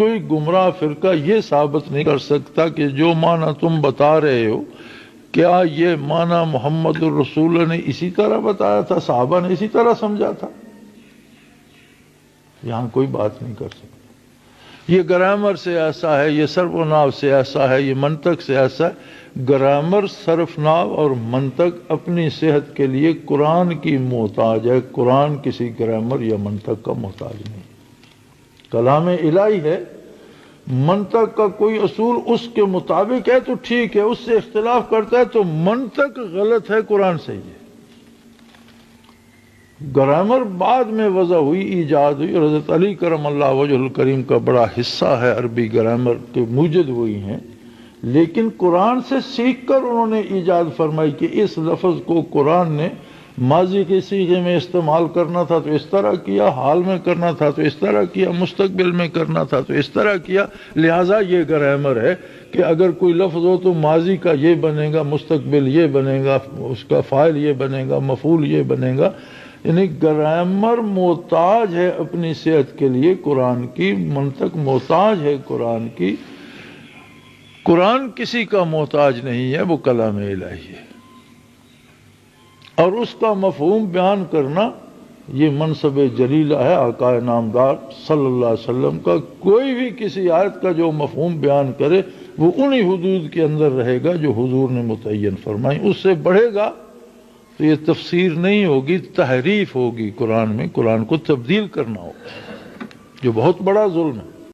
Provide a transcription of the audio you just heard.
کوئی گمراہ فرقہ یہ ثابت نہیں کر سکتا کہ جو معنی تم بتا رہے ہو کیا یہ معنی محمد الرسول نے اسی طرح بتایا تھا، صحابہ نے اسی طرح سمجھا تھا؟ یہاں کوئی بات نہیں کر سکتا۔ یہ گرامر سے ایسا ہے، یہ صرف و نحو سے ایسا ہے، یہ منطق سے ایسا ہے۔ گرامر، صرف نحو اور منطق اپنی صحت کے لیے قرآن کی محتاج ہے، قرآن کسی گرامر یا منطق کا محتاج نہیں۔ کلام الہی ہے، منطق کا کوئی اصول اس کے مطابق ہے تو ٹھیک ہے، اس سے اختلاف کرتا ہے تو منطق غلط ہے، قرآن صحیح ہے۔ گرامر بعد میں وضع ہوئی، ایجاد ہوئی، اور حضرت علی کرم اللہ وجہ الکریم کا بڑا حصہ ہے عربی گرامر کے موجد ہوئی ہیں، لیکن قرآن سے سیکھ کر انہوں نے ایجاد فرمائی کہ اس لفظ کو قرآن نے ماضی کے صیغے میں استعمال کرنا تھا تو اس طرح کیا، حال میں کرنا تھا تو اس طرح کیا، مستقبل میں کرنا تھا تو اس طرح کیا، لہٰذا یہ گرامر ہے کہ اگر کوئی لفظ ہو تو ماضی کا یہ بنے گا، مستقبل یہ بنے گا، اس کا فاعل یہ بنے گا، مفعول یہ بنے گا۔ یعنی گرامر محتاج ہے اپنی صحت کے لیے قرآن کی، منطق محتاج ہے قرآن کی، قرآن کسی کا محتاج نہیں ہے، وہ کلام الہی ہے۔ اور اس کا مفہوم بیان کرنا یہ منصب جلیلہ ہے آقا نامدار صلی اللہ علیہ وسلم کا۔ کوئی بھی کسی آیت کا جو مفہوم بیان کرے وہ انہی حدود کے اندر رہے گا جو حضور نے متعین فرمائی، اس سے بڑھے گا تو یہ تفسیر نہیں ہوگی، تحریف ہوگی، قرآن میں قرآن کو تبدیل کرنا ہوگا، جو بہت بڑا ظلم ہے۔